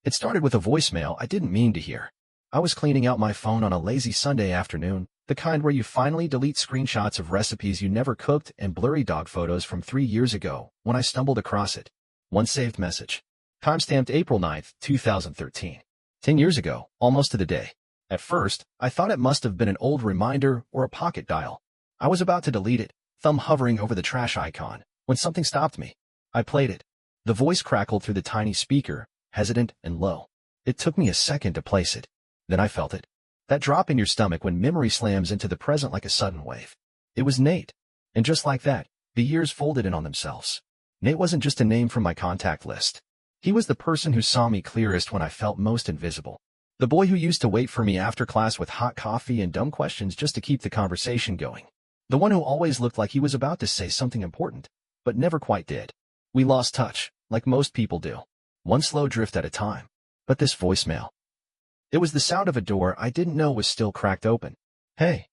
It started with a voicemail I didn't mean to hear. I was cleaning out my phone on a lazy Sunday afternoon, the kind where you finally delete screenshots of recipes you never cooked and blurry dog photos from 3 years ago, when I stumbled across it. One saved message. Timestamped April 9th, 2013. 10 years ago, almost to the day. At first, I thought it must have been an old reminder or a pocket dial. I was about to delete it, thumb hovering over the trash icon, when something stopped me. I played it. The voice crackled through the tiny speaker, hesitant and low. It took me a second to place it. Then I felt it. That drop in your stomach when memory slams into the present like a sudden wave. It was Nate. And just like that, the years folded in on themselves. Nate wasn't just a name from my contact list. He was the person who saw me clearest when I felt most invisible. The boy who used to wait for me after class with hot coffee and dumb questions just to keep the conversation going. The one who always looked like he was about to say something important, but never quite did. We lost touch, like most people do. One slow drift at a time. But this voicemail. It was the sound of a door I didn't know was still cracked open. Hey.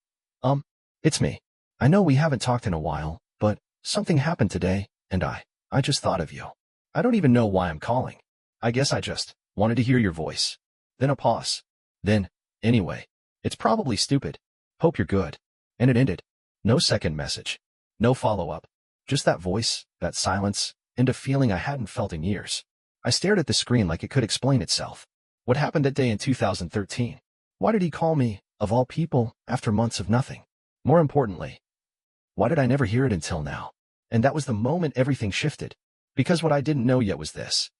It's me. I know we haven't talked in a while, but something happened today, and I just thought of you. I don't even know why I'm calling. I guess I just wanted to hear your voice. Then a pause. Then, anyway, it's probably stupid. Hope you're good. And it ended. No second message. No follow-up. Just that voice, that silence, and a feeling I hadn't felt in years. I stared at the screen like it could explain itself. What happened that day in 2013? Why did he call me, of all people, after months of nothing? More importantly, why did I never hear it until now? And that was the moment everything shifted. Because what I didn't know yet was this.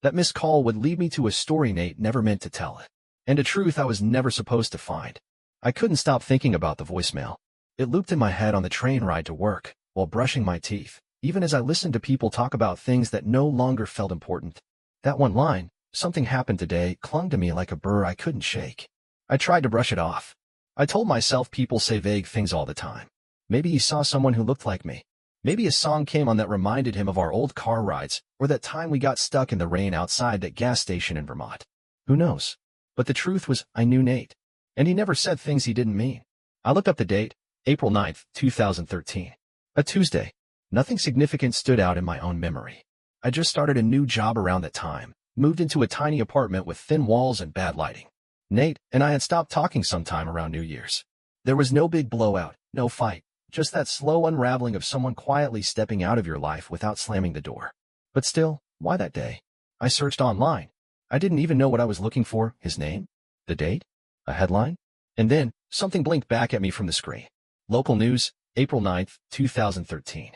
That missed call would lead me to a story Nate never meant to tell. And a truth I was never supposed to find. I couldn't stop thinking about the voicemail. It looped in my head on the train ride to work, while brushing my teeth, even as I listened to people talk about things that no longer felt important. That one line, something happened today, clung to me like a burr I couldn't shake. I tried to brush it off. I told myself people say vague things all the time. Maybe he saw someone who looked like me. Maybe a song came on that reminded him of our old car rides, or that time we got stuck in the rain outside that gas station in Vermont. Who knows? But the truth was, I knew Nate. And he never said things he didn't mean. I looked up the date, April 9th, 2013. A Tuesday. Nothing significant stood out in my own memory. I just started a new job around that time, moved into a tiny apartment with thin walls and bad lighting. Nate and I had stopped talking sometime around New Year's. There was no big blowout, no fight, just that slow unraveling of someone quietly stepping out of your life without slamming the door. But still, why that day? I searched online. I didn't even know what I was looking for, his name, the date, a headline. And then, something blinked back at me from the screen. Local news, April 9th, 2013.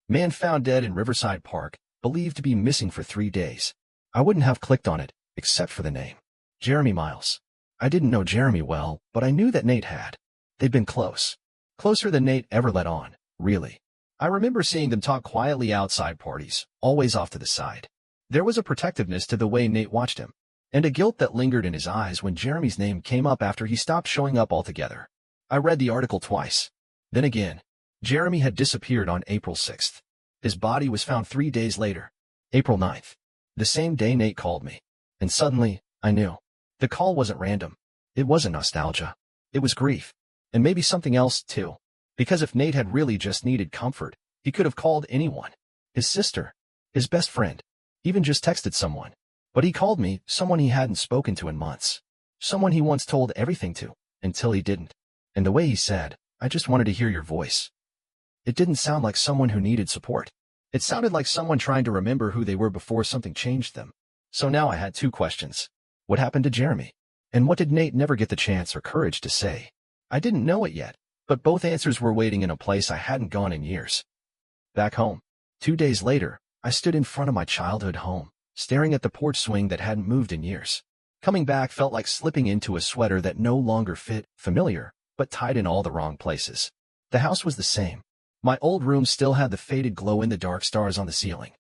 Man found dead in Riverside Park, believed to be missing for 3 days. I wouldn't have clicked on it, except for the name. Jeremy Miles. I didn't know Jeremy well, but I knew that Nate had. They'd been close. Closer than Nate ever let on, really. I remember seeing them talk quietly outside parties, always off to the side. There was a protectiveness to the way Nate watched him, and a guilt that lingered in his eyes when Jeremy's name came up after he stopped showing up altogether. I read the article twice. Then again, Jeremy had disappeared on April 6th. His body was found 3 days later, April 9th. The same day Nate called me. And suddenly, I knew. The call wasn't random. It wasn't nostalgia. It was grief. And maybe something else, too. Because if Nate had really just needed comfort, he could have called anyone. His sister. His best friend. Even just texted someone. But he called me, someone he hadn't spoken to in months. Someone he once told everything to, until he didn't. And the way he said, I just wanted to hear your voice. It didn't sound like someone who needed support. It sounded like someone trying to remember who they were before something changed them. So now I had two questions. What happened to Jeremy? And what did Nate never get the chance or courage to say? I didn't know it yet, but both answers were waiting in a place I hadn't gone in years. Back home. 2 days later, I stood in front of my childhood home, staring at the porch swing that hadn't moved in years. Coming back felt like slipping into a sweater that no longer fit, familiar, but tied in all the wrong places. The house was the same. My old room still had the faded glow-in-the-dark stars on the ceiling.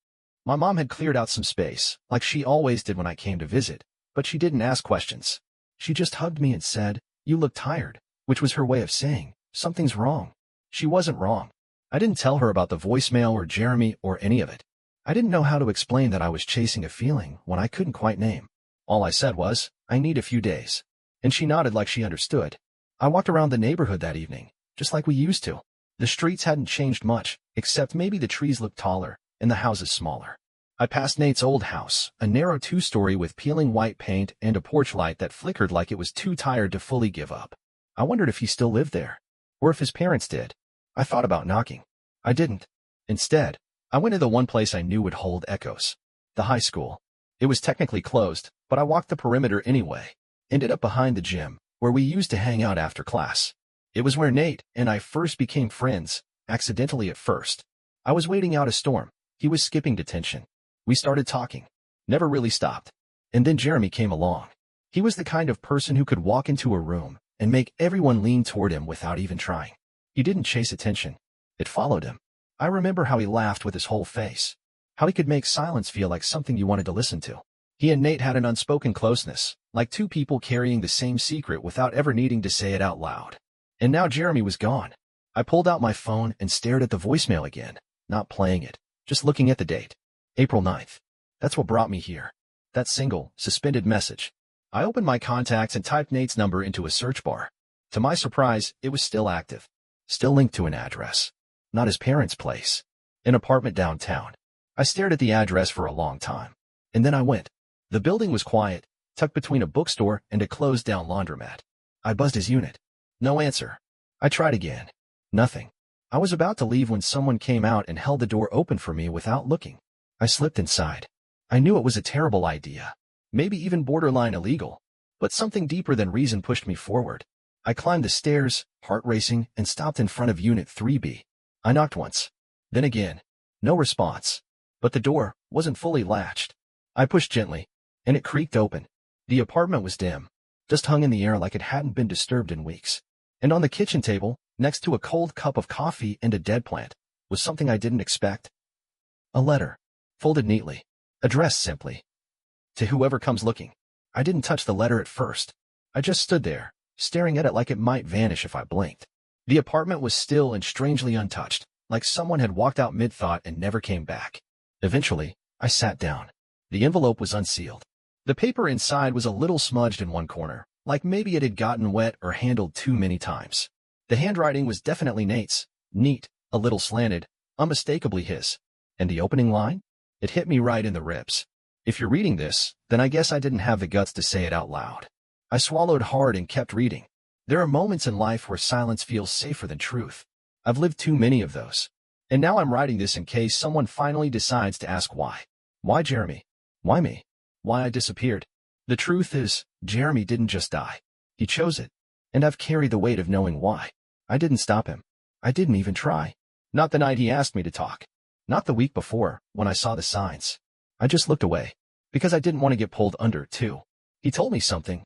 My mom had cleared out some space, like she always did when I came to visit, but she didn't ask questions. She just hugged me and said, "You look tired," which was her way of saying, something's wrong. She wasn't wrong. I didn't tell her about the voicemail or Jeremy or any of it. I didn't know how to explain that I was chasing a feeling when I couldn't quite name. All I said was, I need a few days. And she nodded like she understood. I walked around the neighborhood that evening, just like we used to. The streets hadn't changed much, except maybe the trees looked taller and the houses smaller. I passed Nate's old house, a narrow two-story with peeling white paint and a porch light that flickered like it was too tired to fully give up. I wondered if he still lived there, or if his parents did. I thought about knocking. I didn't. Instead, I went to the one place I knew would hold echoes. The high school. It was technically closed, but I walked the perimeter anyway. Ended up behind the gym, where we used to hang out after class. It was where Nate and I first became friends, accidentally at first. I was waiting out a storm. He was skipping detention. We started talking. Never really stopped. And then Jeremy came along. He was the kind of person who could walk into a room and make everyone lean toward him without even trying. He didn't chase attention. It followed him. I remember how he laughed with his whole face. How he could make silence feel like something you wanted to listen to. He and Nate had an unspoken closeness, like two people carrying the same secret without ever needing to say it out loud. And now Jeremy was gone. I pulled out my phone and stared at the voicemail again, not playing it, just looking at the date. April 9th. That's what brought me here. That single, suspended message. I opened my contacts and typed Nate's number into a search bar. To my surprise, it was still active. Still linked to an address. Not his parents' place. An apartment downtown. I stared at the address for a long time. And then I went. The building was quiet, tucked between a bookstore and a closed-down laundromat. I buzzed his unit. No answer. I tried again. Nothing. I was about to leave when someone came out and held the door open for me without looking. I slipped inside. I knew it was a terrible idea. Maybe even borderline illegal. But something deeper than reason pushed me forward. I climbed the stairs, heart racing, and stopped in front of Unit 3B. I knocked once. Then again. No response. But the door wasn't fully latched. I pushed gently, and it creaked open. The apartment was dim, just hung in the air like it hadn't been disturbed in weeks. And on the kitchen table, next to a cold cup of coffee and a dead plant, was something I didn't expect. A letter, folded neatly, addressed simply. To whoever comes looking. I didn't touch the letter at first. I just stood there, staring at it like it might vanish if I blinked. The apartment was still and strangely untouched, like someone had walked out mid-thought and never came back. Eventually, I sat down. The envelope was unsealed. The paper inside was a little smudged in one corner, like maybe it had gotten wet or handled too many times. The handwriting was definitely Nate's, neat, a little slanted, unmistakably his. And the opening line? It hit me right in the ribs. If you're reading this, then I guess I didn't have the guts to say it out loud. I swallowed hard and kept reading. There are moments in life where silence feels safer than truth. I've lived too many of those. And now I'm writing this in case someone finally decides to ask why. Why Jeremy? Why me? Why I disappeared? The truth is, Jeremy didn't just die. He chose it. And I've carried the weight of knowing why. I didn't stop him. I didn't even try. Not the night he asked me to talk. Not the week before, when I saw the signs. I just looked away. Because I didn't want to get pulled under, too. He told me something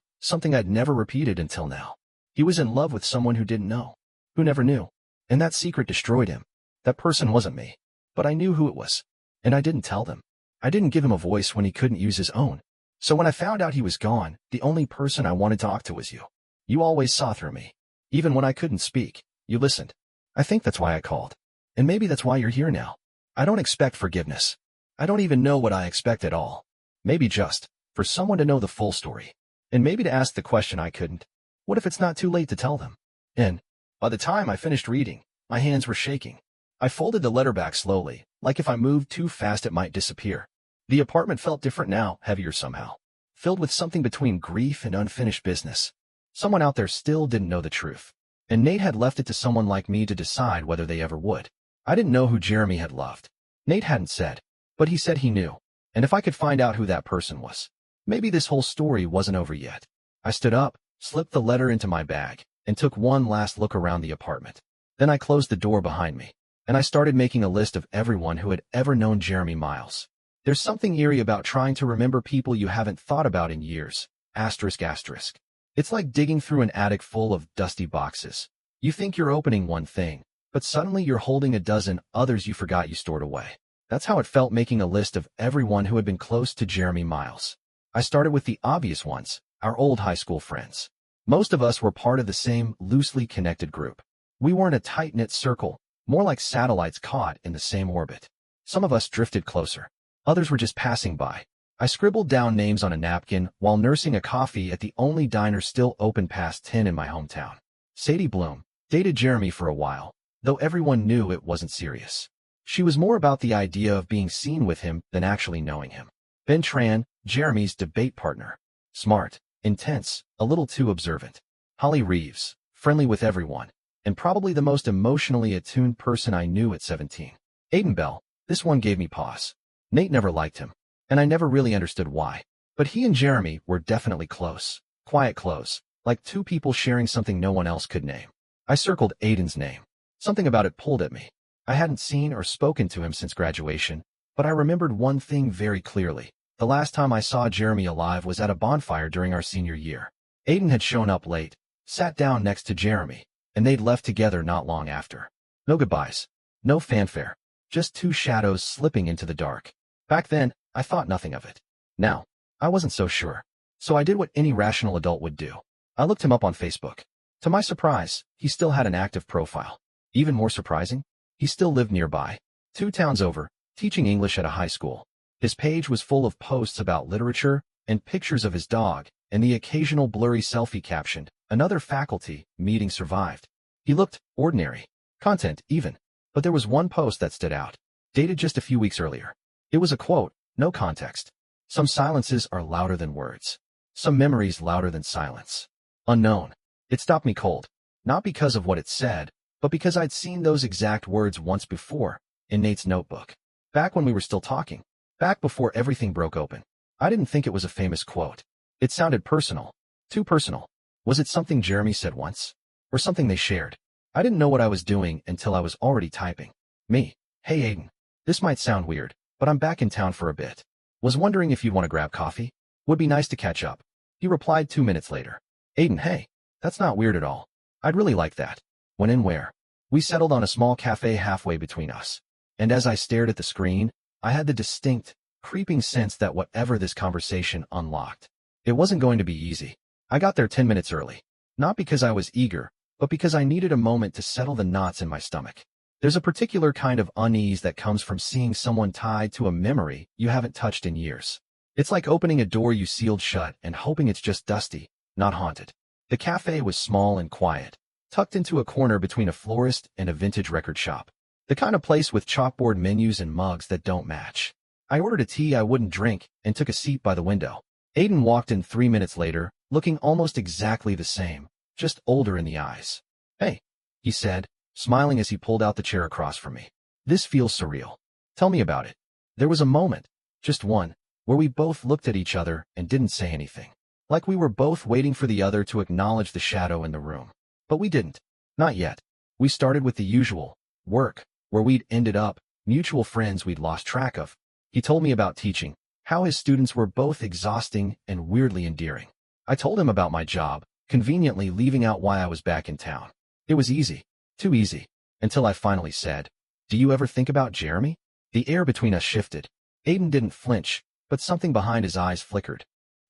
I'd never repeated until now. He was in love with someone who didn't know. Who never knew. And that secret destroyed him. That person wasn't me. But I knew who it was. And I didn't tell them. I didn't give him a voice when he couldn't use his own. So when I found out he was gone, the only person I wanted to talk to was you. You always saw through me. Even when I couldn't speak, you listened. I think that's why I called. And maybe that's why you're here now. I don't expect forgiveness. I don't even know what I expect at all. Maybe just for someone to know the full story. And maybe to ask the question I couldn't. What if it's not too late to tell them? And by the time I finished reading, my hands were shaking. I folded the letter back slowly, like if I moved too fast it might disappear. The apartment felt different now, heavier somehow. Filled with something between grief and unfinished business. Someone out there still didn't know the truth. And Nate had left it to someone like me to decide whether they ever would. I didn't know who Jeremy had loved. Nate hadn't said. But he said he knew. And if I could find out who that person was, maybe this whole story wasn't over yet. I stood up, slipped the letter into my bag, and took one last look around the apartment. Then I closed the door behind me. And I started making a list of everyone who had ever known Jeremy Miles. There's something eerie about trying to remember people you haven't thought about in years. Asterisk asterisk. It's like digging through an attic full of dusty boxes. You think you're opening one thing, but suddenly you're holding a dozen others you forgot you stored away. That's how it felt making a list of everyone who had been close to Jeremy Miles. I started with the obvious ones, our old high school friends. Most of us were part of the same loosely connected group. We weren't a tight-knit circle, more like satellites caught in the same orbit. Some of us drifted closer. Others were just passing by. I scribbled down names on a napkin while nursing a coffee at the only diner still open past 10 in my hometown. Sadie Bloom dated Jeremy for a while, though everyone knew it wasn't serious. She was more about the idea of being seen with him than actually knowing him. Ben Tran, Jeremy's debate partner. Smart, intense, a little too observant. Holly Reeves, friendly with everyone, and probably the most emotionally attuned person I knew at 17. Aiden Bell, this one gave me pause. Nate never liked him, and I never really understood why. But he and Jeremy were definitely close. Quiet close, like two people sharing something no one else could name. I circled Aiden's name. Something about it pulled at me. I hadn't seen or spoken to him since graduation, but I remembered one thing very clearly. The last time I saw Jeremy alive was at a bonfire during our senior year. Aiden had shown up late, sat down next to Jeremy, and they'd left together not long after. No goodbyes. No fanfare. Just two shadows slipping into the dark. Back then, I thought nothing of it. Now, I wasn't so sure. So I did what any rational adult would do. I looked him up on Facebook. To my surprise, he still had an active profile. Even more surprising, he still lived nearby, 2 towns over, teaching English at a high school. His page was full of posts about literature and pictures of his dog, and the occasional blurry selfie captioned, "Another faculty meeting survived." He looked ordinary. Content, even. But there was one post that stood out, dated just a few weeks earlier. It was a quote, no context. "Some silences are louder than words. Some memories louder than silence." Unknown. It stopped me cold. Not because of what it said, but because I'd seen those exact words once before, in Nate's notebook. Back when we were still talking. Back before everything broke open. I didn't think it was a famous quote. It sounded personal. Too personal. Was it something Jeremy said once? Or something they shared? I didn't know what I was doing until I was already typing. Me. "Hey Aiden. This might sound weird, but I'm back in town for a bit. Was wondering if you'd want to grab coffee? Would be nice to catch up." He replied 2 minutes later. "Aiden, hey. That's not weird at all. I'd really like that." "When and where?" We settled on a small cafe halfway between us. And as I stared at the screen, I had the distinct, creeping sense that whatever this conversation unlocked, it wasn't going to be easy. I got there 10 minutes early. Not because I was eager, but because I needed a moment to settle the knots in my stomach. There's a particular kind of unease that comes from seeing someone tied to a memory you haven't touched in years. It's like opening a door you sealed shut and hoping it's just dusty, not haunted. The cafe was small and quiet, tucked into a corner between a florist and a vintage record shop. The kind of place with chalkboard menus and mugs that don't match. I ordered a tea I wouldn't drink and took a seat by the window. Aiden walked in 3 minutes later, looking almost exactly the same, just older in the eyes. "Hey," he said, smiling as he pulled out the chair across from me. "This feels surreal. Tell me about it." There was a moment, just one, where we both looked at each other and didn't say anything. Like we were both waiting for the other to acknowledge the shadow in the room. But we didn't. Not yet. We started with the usual, work, where we'd ended up, mutual friends we'd lost track of. He told me about teaching, how his students were both exhausting and weirdly endearing. I told him about my job, conveniently leaving out why I was back in town. It was easy, too easy, until I finally said, "Do you ever think about Jeremy?" The air between us shifted. Aiden didn't flinch, but something behind his eyes flickered.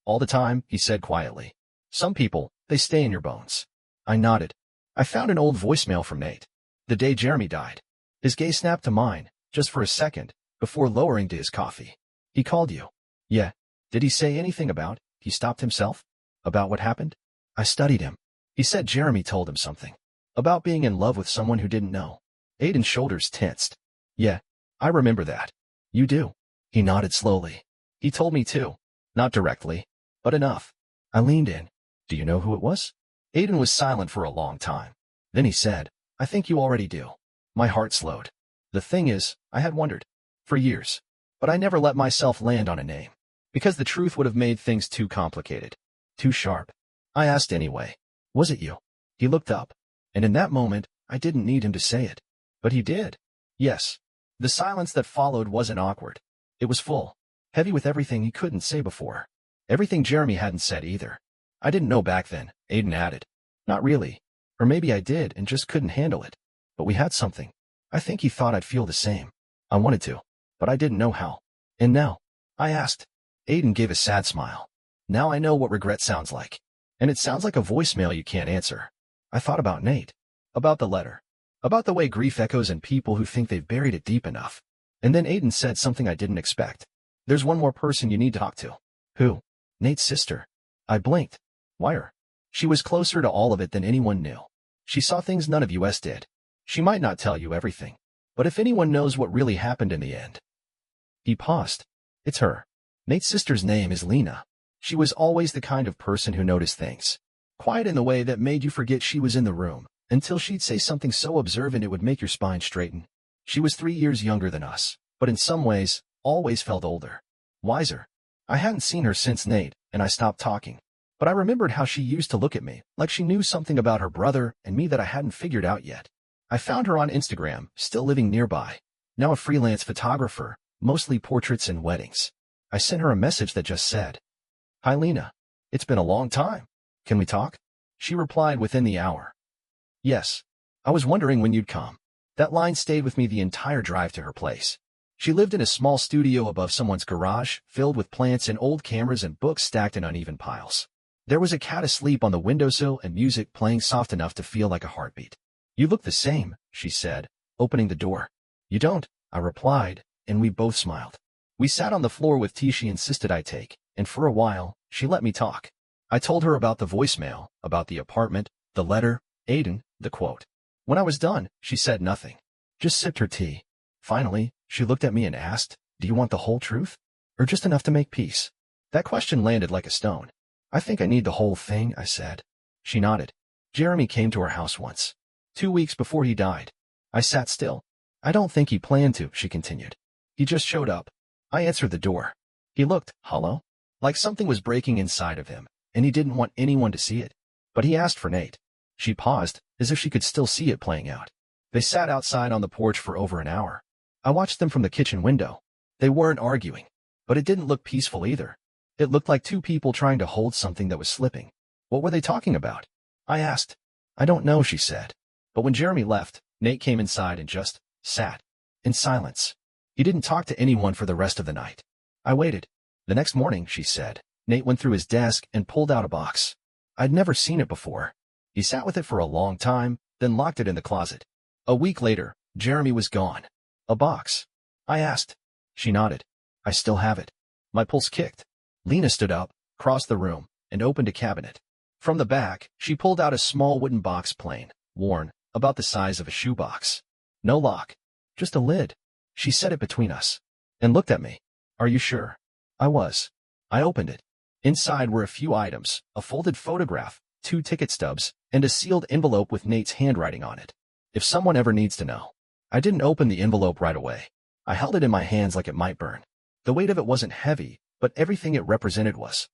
"All the time," he said quietly. "Some people, they stay in your bones." I nodded. I found an old voicemail from Nate. The day Jeremy died. His gaze snapped to mine, just for a second, before lowering to his coffee. "He called you." "Yeah." "Did he say anything about," he stopped himself, "about what happened?" I studied him. "He said Jeremy told him something. About being in love with someone who didn't know." Aiden's shoulders tensed. "Yeah, I remember that." "You do?" He nodded slowly. "He told me too. Not directly, but enough." I leaned in. "Do you know who it was?" Aiden was silent for a long time. Then he said, "I think you already do." My heart slowed. The thing is, I had wondered. For years. But I never let myself land on a name. Because the truth would have made things too complicated. Too sharp. I asked anyway. "Was it you?" He looked up. And in that moment, I didn't need him to say it. But he did. Yes. The silence that followed wasn't awkward. It was full. Heavy with everything he couldn't say before. Everything Jeremy hadn't said either. "I didn't know back then," Aiden added. "Not really. Or maybe I did and just couldn't handle it. But we had something. I think he thought I'd feel the same. I wanted to. But I didn't know how." "And now?" I asked. Aiden gave a sad smile. "Now I know what regret sounds like. And it sounds like a voicemail you can't answer." I thought about Nate. About the letter. About the way grief echoes in people who think they've buried it deep enough. And then Aiden said something I didn't expect. "There's one more person you need to talk to." "Who?" "Nate's sister." I blinked. "Why her?" "She was closer to all of it than anyone knew. She saw things none of us did. She might not tell you everything. But if anyone knows what really happened in the end. He paused. It's her. Nate's sister's name is Lena. She was always the kind of person who noticed things. Quiet in the way that made you forget she was in the room, until she'd say something so observant it would make your spine straighten. She was 3 years younger than us, but in some ways, always felt older. Wiser. I hadn't seen her since Nate, and I stopped talking. But I remembered how she used to look at me, like she knew something about her brother and me that I hadn't figured out yet. I found her on Instagram, still living nearby. Now a freelance photographer, mostly portraits and weddings. I sent her a message that just said, "Hi Lena. It's been a long time. Can we talk?" She replied within the hour. "Yes. I was wondering when you'd come." That line stayed with me the entire drive to her place. She lived in a small studio above someone's garage, filled with plants and old cameras and books stacked in uneven piles. There was a cat asleep on the windowsill and music playing soft enough to feel like a heartbeat. "You look the same," she said, opening the door. "You don't," I replied, and we both smiled. We sat on the floor with tea she insisted I take, and for a while, she let me talk. I told her about the voicemail, about the apartment, the letter, Aiden, the quote. When I was done, she said nothing. Just sipped her tea. Finally, she looked at me and asked, "Do you want the whole truth? Or just enough to make peace?" That question landed like a stone. "I think I need the whole thing," I said. She nodded. "Jeremy came to our house once. 2 weeks before he died." I sat still. "I don't think he planned to," she continued. "He just showed up." I answered the door. He looked hollow, like something was breaking inside of him, and he didn't want anyone to see it. But he asked for Nate. She paused, as if she could still see it playing out. They sat outside on the porch for over an hour. I watched them from the kitchen window. They weren't arguing, but it didn't look peaceful either. It looked like two people trying to hold something that was slipping. What were they talking about? I asked. "I don't know," she said. But when Jeremy left, Nate came inside and just sat in silence. He didn't talk to anyone for the rest of the night. I waited. The next morning, she said, Nate went through his desk and pulled out a box. I'd never seen it before. He sat with it for a long time, then locked it in the closet. A week later, Jeremy was gone. "A box?" I asked. She nodded. "I still have it." My pulse kicked. Lena stood up, crossed the room, and opened a cabinet. From the back, she pulled out a small wooden box, plain, worn, about the size of a shoebox. No lock. Just a lid. She set it between us. And looked at me. "Are you sure?" I was. I opened it. Inside were a few items, a folded photograph, 2 ticket stubs, and a sealed envelope with Nate's handwriting on it. If someone ever needs to know. I didn't open the envelope right away. I held it in my hands like it might burn. The weight of it wasn't heavy, but everything it represented was.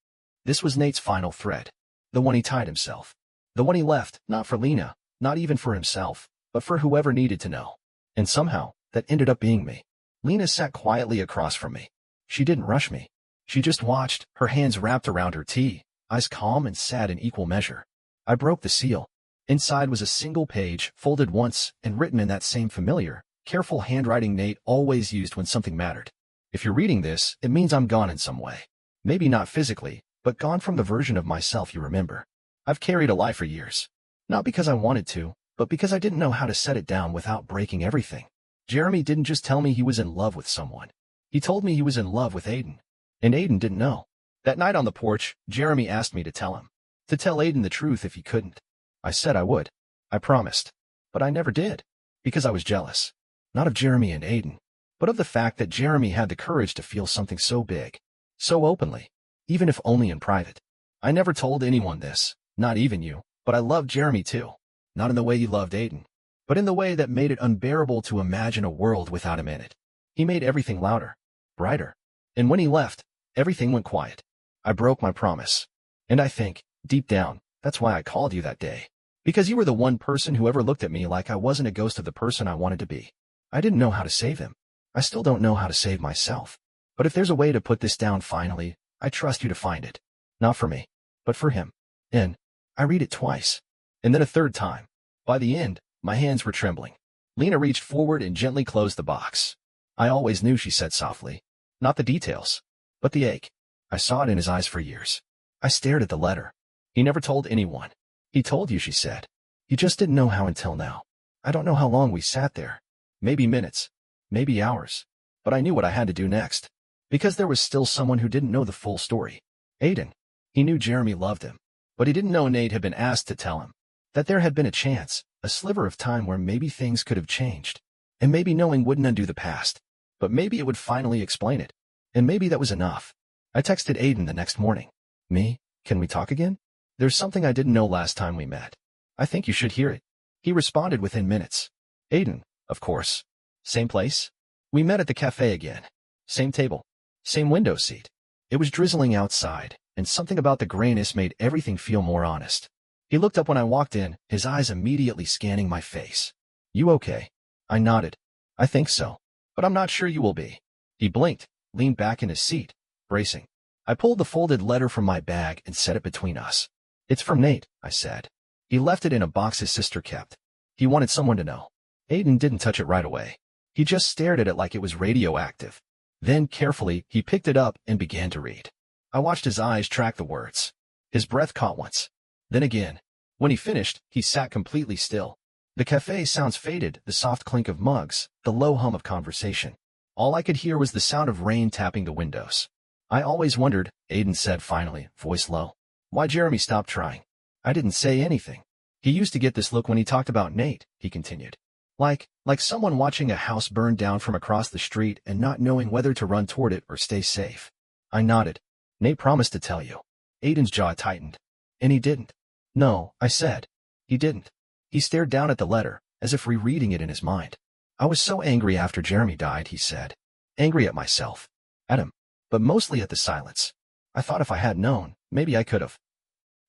This was Nate's final thread. The one he tied himself. The one he left, not for Lena, not even for himself, but for whoever needed to know. And somehow, that ended up being me. Lena sat quietly across from me. She didn't rush me. She just watched, her hands wrapped around her tea, eyes calm and sad in equal measure. I broke the seal. Inside was a single page, folded once, and written in that same familiar, careful handwriting Nate always used when something mattered. "If you're reading this, it means I'm gone in some way. Maybe not physically, but gone from the version of myself you remember. I've carried a lie for years. Not because I wanted to, but because I didn't know how to set it down without breaking everything. Jeremy didn't just tell me he was in love with someone. He told me he was in love with Aiden. And Aiden didn't know. That night on the porch, Jeremy asked me to tell him. To tell Aiden the truth if he couldn't. I said I would. I promised. But I never did. Because I was jealous. Not of Jeremy and Aiden, but of the fact that Jeremy had the courage to feel something so big. So openly. Even if only in private. I never told anyone this, not even you, but I loved Jeremy too. Not in the way he loved Aiden, but in the way that made it unbearable to imagine a world without him in it. He made everything louder, brighter. And when he left, everything went quiet. I broke my promise. And I think, deep down, that's why I called you that day. Because you were the one person who ever looked at me like I wasn't a ghost of the person I wanted to be. I didn't know how to save him. I still don't know how to save myself. But if there's a way to put this down finally, I trust you to find it. Not for me, but for him. And I read it twice. And then a third time. By the end, my hands were trembling. Lena reached forward and gently closed the box. "I always knew," she said softly. "Not the details, but the ache. I saw it in his eyes for years." I stared at the letter. "He never told anyone." "He told you," she said. "You just didn't know how until now. I don't know how long we sat there. Maybe minutes. Maybe hours. But I knew what I had to do next. Because there was still someone who didn't know the full story. Aiden. He knew Jeremy loved him. But he didn't know Nate had been asked to tell him. That there had been a chance, a sliver of time where maybe things could have changed. And maybe knowing wouldn't undo the past. But maybe it would finally explain it. And maybe that was enough. I texted Aiden the next morning. Me? Can we talk again? There's something I didn't know last time we met. I think you should hear it. He responded within minutes. Aiden, of course. Same place? We met at the cafe again. Same table. Same window seat. It was drizzling outside, and something about the grayness made everything feel more honest. He looked up when I walked in, his eyes immediately scanning my face. You okay? I nodded. I think so. But I'm not sure you will be. He blinked, leaned back in his seat, bracing. I pulled the folded letter from my bag and set it between us. It's from Nate, I said. He left it in a box his sister kept. He wanted someone to know. Aiden didn't touch it right away. He just stared at it like it was radioactive. Then, carefully, he picked it up and began to read. I watched his eyes track the words. His breath caught once. Then again. When he finished, he sat completely still. The cafe sounds faded, the soft clink of mugs, the low hum of conversation. All I could hear was the sound of rain tapping the windows. I always wondered, Aiden said finally, voice low, why Jeremy stopped trying. I didn't say anything. He used to get this look when he talked about Nate, he continued. Like someone watching a house burn down from across the street and not knowing whether to run toward it or stay safe. I nodded. Nate promised to tell you. Aiden's jaw tightened. And he didn't. No, I said. He didn't. He stared down at the letter, as if rereading it in his mind. I was so angry after Jeremy died, he said. Angry at myself. At him. But mostly at the silence. I thought if I had known, maybe I could have.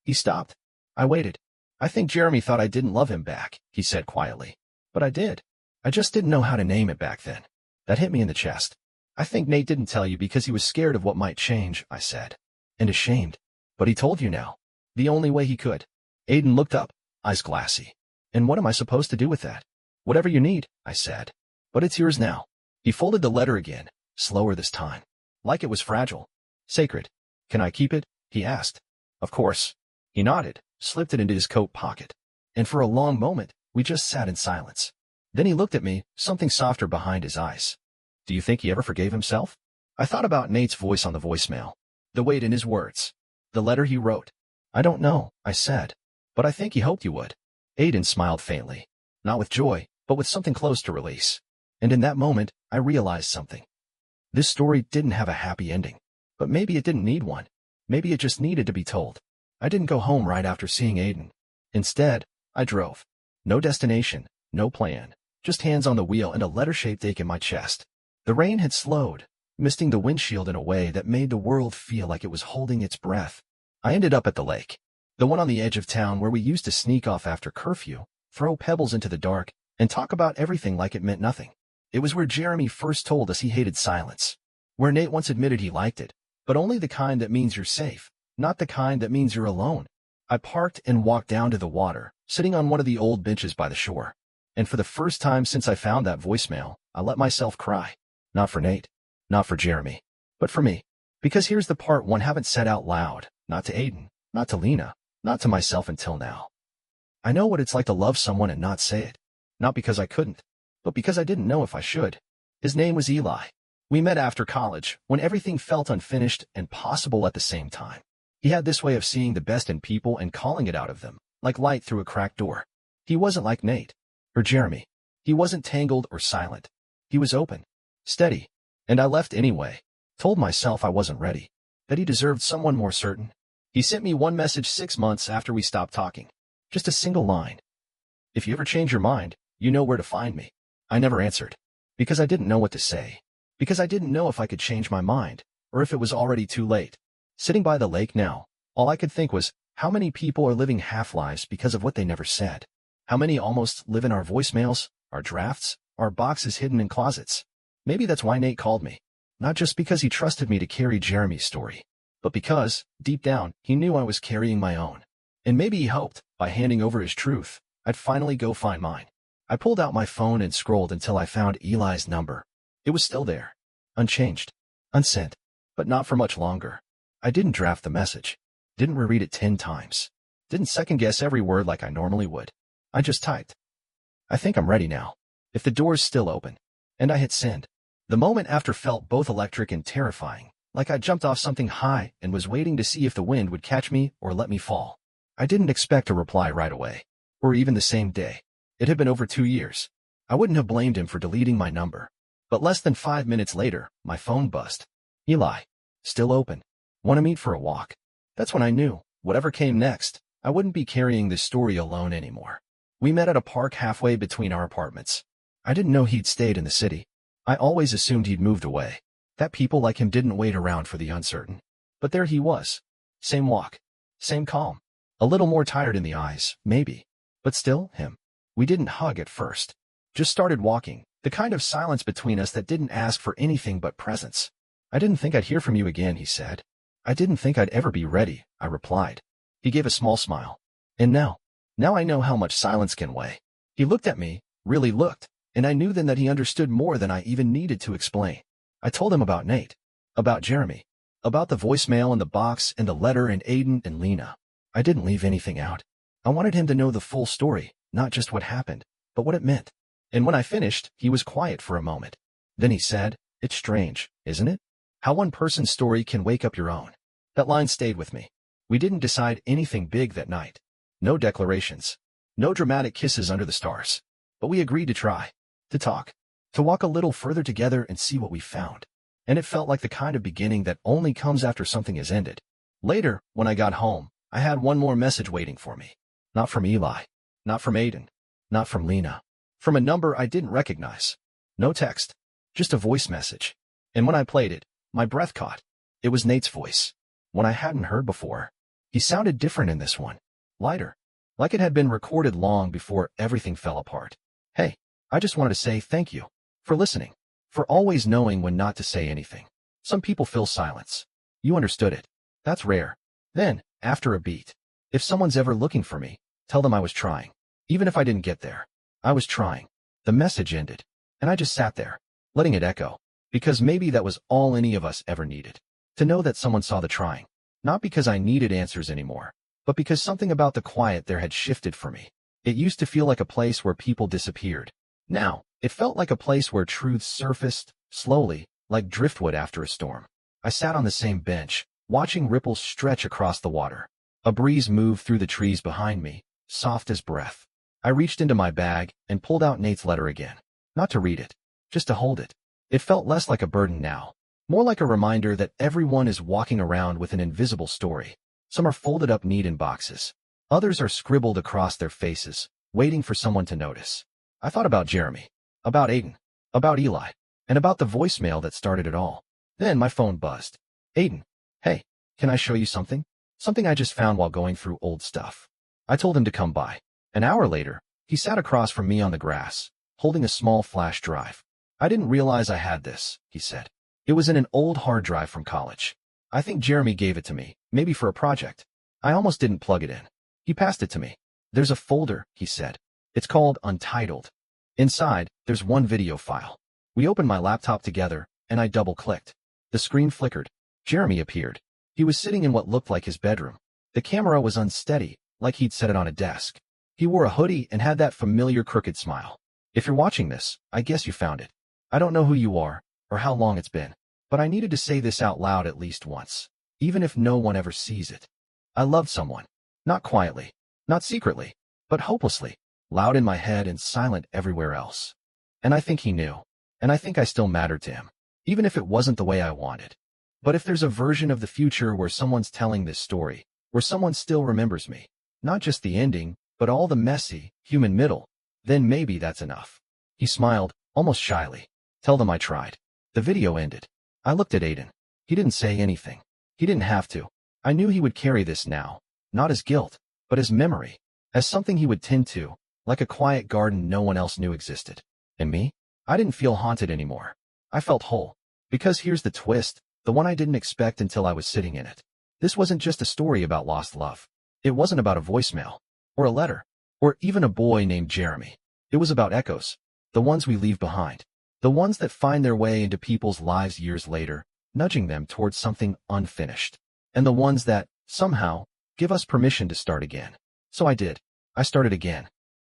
He stopped. I waited. I think Jeremy thought I didn't love him back, he said quietly. But I did. I just didn't know how to name it back then. That hit me in the chest. I think Nate didn't tell you because he was scared of what might change, I said. And ashamed. But he told you now. The only way he could. Aiden looked up, eyes glassy. And what am I supposed to do with that? Whatever you need, I said. But it's yours now. He folded the letter again, slower this time. Like it was fragile. Sacred. Can I keep it? He asked. Of course. He nodded, slipped it into his coat pocket. And for a long moment, we just sat in silence. Then he looked at me, something softer behind his eyes. Do you think he ever forgave himself? I thought about Nate's voice on the voicemail. The weight in his words. The letter he wrote. I don't know, I said. But I think he hoped you would. Aiden smiled faintly. Not with joy, but with something close to release. And in that moment, I realized something. This story didn't have a happy ending. But maybe it didn't need one. Maybe it just needed to be told. I didn't go home right after seeing Aiden. Instead, I drove. No destination, no plan. Just hands on the wheel and a letter-shaped ache in my chest. The rain had slowed, misting the windshield in a way that made the world feel like it was holding its breath. I ended up at the lake. The one on the edge of town where we used to sneak off after curfew, throw pebbles into the dark, and talk about everything like it meant nothing. It was where Jeremy first told us he hated silence. Where Nate once admitted he liked it, but only the kind that means you're safe, not the kind that means you're alone. I parked and walked down to the water, sitting on one of the old benches by the shore. And for the first time since I found that voicemail, I let myself cry. Not for Nate, not for Jeremy, but for me. Because here's the part one haven't said out loud, not to Aiden, not to Lena, not to myself until now. I know what it's like to love someone and not say it. Not because I couldn't, but because I didn't know if I should. His name was Eli. We met after college, when everything felt unfinished and possible at the same time. He had this way of seeing the best in people and calling it out of them, like light through a cracked door. He wasn't like Nate, or Jeremy. He wasn't tangled or silent. He was open, steady, and I left anyway. Told myself I wasn't ready, that he deserved someone more certain. He sent me one message 6 months after we stopped talking. Just a single line. If you ever change your mind, you know where to find me. I never answered. Because I didn't know what to say. Because I didn't know if I could change my mind, or if it was already too late. Sitting by the lake now, all I could think was, how many people are living half-lives because of what they never said? How many almost live in our voicemails, our drafts, our boxes hidden in closets? Maybe that's why Nate called me. Not just because he trusted me to carry Jeremy's story, but because, deep down, he knew I was carrying my own. And maybe he hoped, by handing over his truth, I'd finally go find mine. I pulled out my phone and scrolled until I found Eli's number. It was still there. Unchanged. Unsent. But not for much longer. I didn't draft the message. Didn't reread it 10 times. Didn't second-guess every word like I normally would. I just typed. I think I'm ready now. If the door's still open. And I hit send. The moment after felt both electric and terrifying, like I jumped off something high and was waiting to see if the wind would catch me or let me fall. I didn't expect a reply right away. Or even the same day. It had been over 2 years. I wouldn't have blamed him for deleting my number. But less than 5 minutes later, my phone buzzed. Eli. Still open. Want to meet for a walk? That's when I knew, whatever came next, I wouldn't be carrying this story alone anymore. We met at a park halfway between our apartments. I didn't know he'd stayed in the city. I always assumed he'd moved away, that people like him didn't wait around for the uncertain. But there he was. Same walk. Same calm. A little more tired in the eyes, maybe. But still, him. We didn't hug at first. Just started walking, the kind of silence between us that didn't ask for anything but presence. I didn't think I'd hear from you again, he said. I didn't think I'd ever be ready, I replied. He gave a small smile. And now I know how much silence can weigh. He looked at me, really looked, and I knew then that he understood more than I even needed to explain. I told him about Nate, about Jeremy, about the voicemail in the box and the letter and Aiden and Lena. I didn't leave anything out. I wanted him to know the full story, not just what happened, but what it meant. And when I finished, he was quiet for a moment. Then he said, "It's strange, isn't it? How one person's story can wake up your own." That line stayed with me. We didn't decide anything big that night. No declarations. No dramatic kisses under the stars. But we agreed to try. To talk. To walk a little further together and see what we found. And it felt like the kind of beginning that only comes after something has ended. Later, when I got home, I had one more message waiting for me. Not from Eli. Not from Aiden. Not from Lena. From a number I didn't recognize. No text. Just a voice message. And when I played it, my breath caught. It was Nate's voice. One I hadn't heard before. He sounded different in this one. Lighter. Like it had been recorded long before everything fell apart. Hey, I just wanted to say thank you. For listening. For always knowing when not to say anything. Some people fill silence. You understood it. That's rare. Then, after a beat. If someone's ever looking for me, tell them I was trying. Even if I didn't get there. I was trying. The message ended. And I just sat there, letting it echo. Because maybe that was all any of us ever needed. To know that someone saw the trying. Not because I needed answers anymore, but because something about the quiet there had shifted for me. It used to feel like a place where people disappeared. Now, it felt like a place where truths surfaced, slowly, like driftwood after a storm. I sat on the same bench, watching ripples stretch across the water. A breeze moved through the trees behind me, soft as breath. I reached into my bag and pulled out Nate's letter again. Not to read it, just to hold it. It felt less like a burden now. More like a reminder that everyone is walking around with an invisible story. Some are folded up neat in boxes. Others are scribbled across their faces, waiting for someone to notice. I thought about Jeremy, about Aiden, about Eli, and about the voicemail that started it all. Then my phone buzzed. Aiden, hey, can I show you something? Something I just found while going through old stuff. I told him to come by. An hour later, he sat across from me on the grass, holding a small flash drive. I didn't realize I had this, he said. It was in an old hard drive from college. I think Jeremy gave it to me, maybe for a project. I almost didn't plug it in. He passed it to me. There's a folder, he said. It's called Untitled. Inside, there's one video file. We opened my laptop together, and I double-clicked. The screen flickered. Jeremy appeared. He was sitting in what looked like his bedroom. The camera was unsteady, like he'd set it on a desk. He wore a hoodie and had that familiar crooked smile. If you're watching this, I guess you found it. I don't know who you are, or how long it's been, but I needed to say this out loud at least once, even if no one ever sees it. I loved someone. Not quietly, not secretly, but hopelessly, loud in my head and silent everywhere else. And I think he knew, and I think I still mattered to him, even if it wasn't the way I wanted. But if there's a version of the future where someone's telling this story, where someone still remembers me, not just the ending, but all the messy, human middle, then maybe that's enough. He smiled, almost shyly. Tell them I tried. The video ended. I looked at Aiden. He didn't say anything. He didn't have to. I knew he would carry this now, not as guilt, but as memory, as something he would tend to, like a quiet garden no one else knew existed. And me? I didn't feel haunted anymore. I felt whole. Because here's the twist, the one I didn't expect until I was sitting in it. This wasn't just a story about lost love. It wasn't about a voicemail, or a letter, or even a boy named Jeremy. It was about echoes, the ones we leave behind. The ones that find their way into people's lives years later, nudging them towards something unfinished. And the ones that, somehow, give us permission to start again. So I did. I started again.